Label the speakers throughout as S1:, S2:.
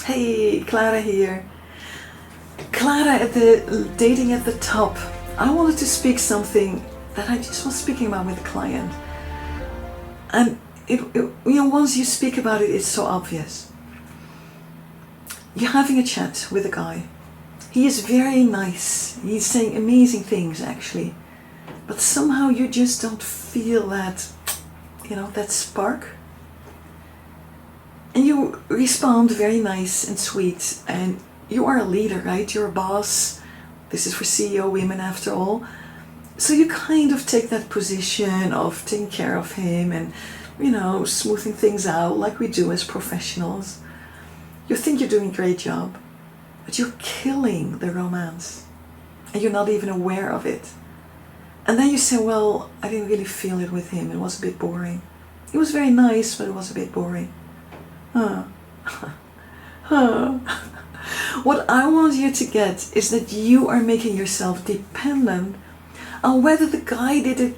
S1: Hey, Klara here. Klara at the Dating at the Top. I wanted to speak something that I just was speaking about with a client. And once you speak about it, it's so obvious. You're having a chat with a guy. He is very nice. He's saying amazing things, actually. But somehow you just don't feel that, that spark. And you respond very nice and sweet, and you are a leader, right? You're a boss. This is for CEO women after all. So you kind of take that position of taking care of him and, smoothing things out like we do as professionals. You think you're doing a great job, but you're killing the romance. And you're not even aware of it. And then you say, well, I didn't really feel it with him. It was a bit boring. It was very nice, but it was a bit boring. What I want you to get is that you are making yourself dependent on whether the guy did a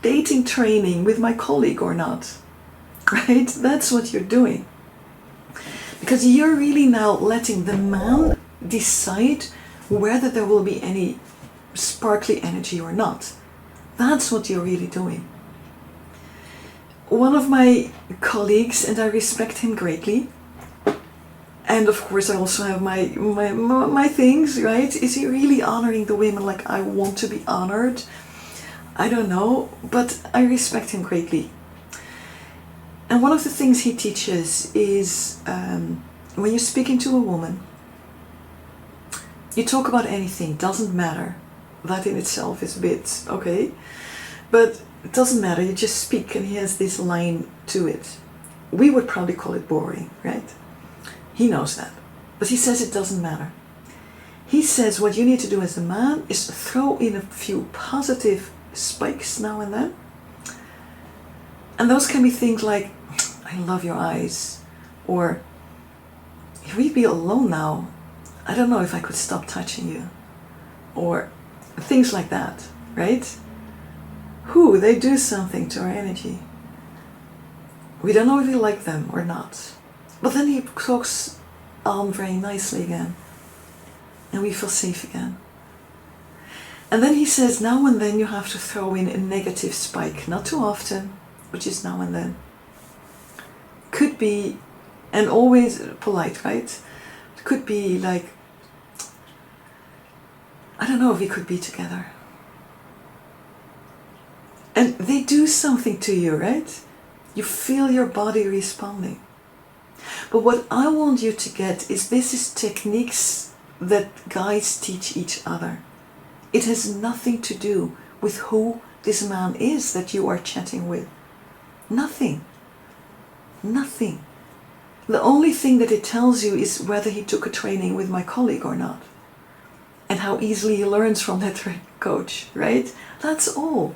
S1: dating training with my colleague or not. Right? That's what you're doing. Because you're really now letting the man decide whether there will be any sparkly energy or not. That's what you're really doing. One of my colleagues, and I respect him greatly, and of course I also have my things, right? Is he really honoring the women like I want to be honored? I don't know, but I respect him greatly. And one of the things he teaches is when you're speaking to a woman, you talk about anything, doesn't matter. That in itself is a bit okay, but it doesn't matter, you just speak, and he has this line to it. We would probably call it boring, right? He knows that. But he says it doesn't matter. He says what you need to do as a man is throw in a few positive spikes now and then. And those can be things like, I love your eyes, or if we'd be alone now, I don't know if I could stop touching you, or things like that, right? They do something to our energy. We don't know if we like them or not. But then he talks on very nicely again. And we feel safe again. And then he says, now and then you have to throw in a negative spike. Not too often, but just now and then. Could be, and always polite, right? It could be like, I don't know if we could be together. And they do something to you, right? You feel your body responding. But what I want you to get is this is techniques that guys teach each other. It has nothing to do with who this man is that you are chatting with. Nothing. Nothing. The only thing that it tells you is whether he took a training with my colleague or not. And how easily he learns from that coach, right? That's all.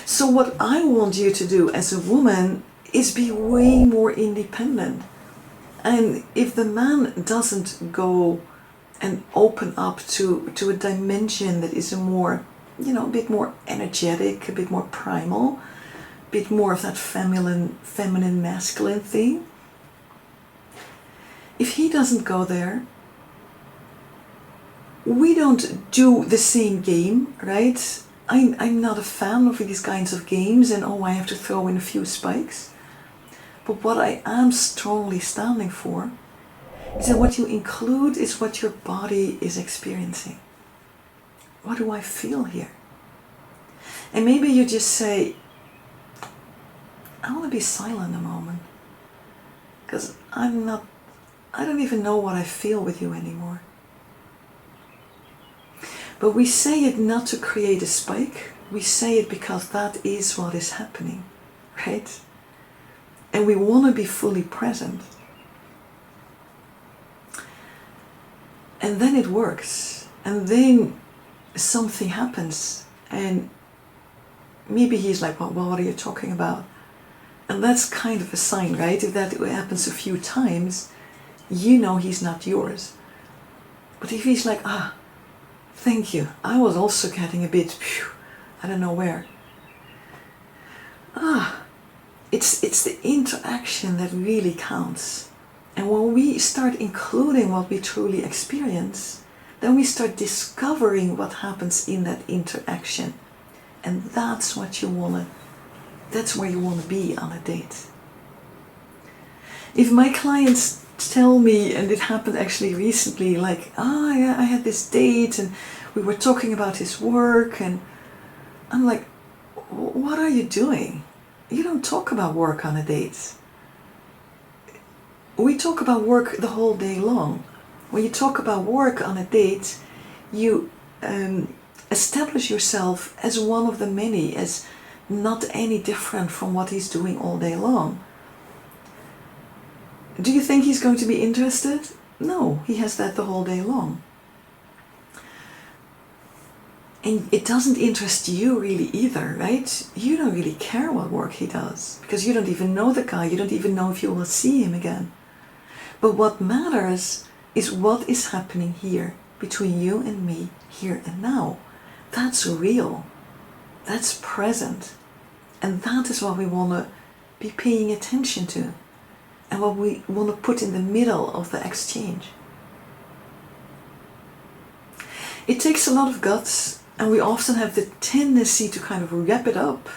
S1: So what I want you to do as a woman is be way more independent. And if the man doesn't go and open up to a dimension that is a more, a bit more energetic, a bit more primal, a bit more of that feminine, masculine thing, if he doesn't go there, we don't do the same game, right? I'm not a fan of these kinds of games and I have to throw in a few spikes. But what I am strongly standing for is that what you include is what your body is experiencing. What do I feel here? And maybe you just say, I want to be silent a moment. Because I don't even know what I feel with you anymore. But we say it not to create a spike. We say it because that is what is happening, right? And we want to be fully present. And then it works. And then something happens. And maybe he's like, well, what are you talking about? And that's kind of a sign, right? If that happens a few times, you know he's not yours. But if he's like, thank you. I was also getting a bit, I don't know where. It's the interaction that really counts. And when we start including what we truly experience, then we start discovering what happens in that interaction. And that's what you wanna, that's where you wanna be on a date. If my clients tell me, and it happened actually recently, like, yeah, I had this date and we were talking about his work, and I'm like, what are you doing? You don't talk about work on a date. We talk about work the whole day long. When you talk about work on a date, you establish yourself as one of the many, as not any different from what he's doing all day long. Do you think he's going to be interested? No, he has that the whole day long. And it doesn't interest you really either, right? You don't really care what work he does, because you don't even know the guy, you don't even know if you will see him again. But what matters is what is happening here, between you and me, here and now. That's real, that's present, and that is what we want to be paying attention to, and what we want to put in the middle of the exchange. It takes a lot of guts, and we often have the tendency to kind of wrap it up.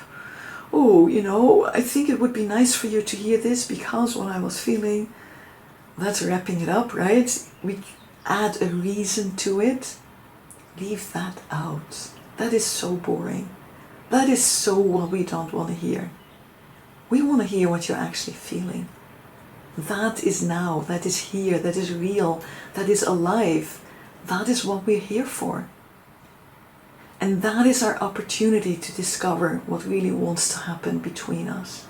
S1: Oh, you know, I think it would be nice for you to hear this because what I was feeling. That's wrapping it up, right? We add a reason to it. Leave that out. That is so boring. That is so what we don't want to hear. We want to hear what you're actually feeling. That is now, that is here, that is real, that is alive. That is what we're here for. And that is our opportunity to discover what really wants to happen between us.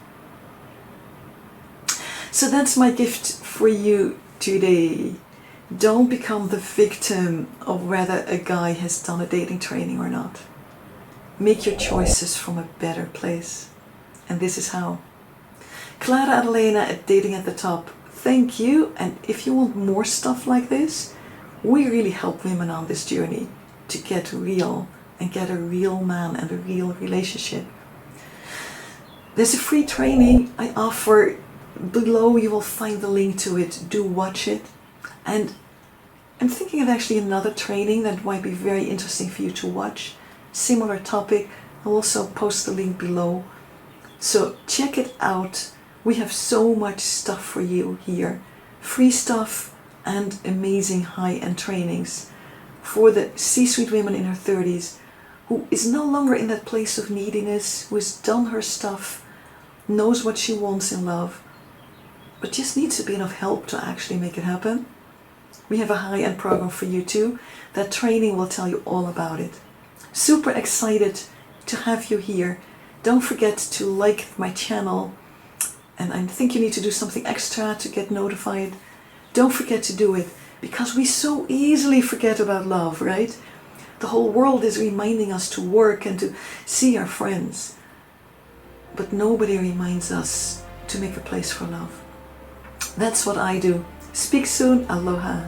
S1: So that's my gift for you today. Don't become the victim of whether a guy has done a dating training or not. Make your choices from a better place. And this is how. Klara, Adalena at Dating at the Top. Thank you. And if you want more stuff like this, we really help women on this journey to get real and get a real man and a real relationship. There's a free training I offer. Below you will find the link to it. Do watch it. And I'm thinking of actually another training that might be very interesting for you to watch. Similar topic. I'll also post the link below. So check it out. We have so much stuff for you here. Free stuff and amazing high-end trainings for the C-suite women in her 30s who is no longer in that place of neediness, who has done her stuff, knows what she wants in love, but just needs a bit of help to actually make it happen. We have a high-end program for you too. That training will tell you all about it. Super excited to have you here. Don't forget to like my channel, and I think you need to do something extra to get notified. Don't forget to do it, because we so easily forget about love, right? The whole world is reminding us to work and to see our friends, but nobody reminds us to make a place for love. That's what I do. Speak soon. Aloha.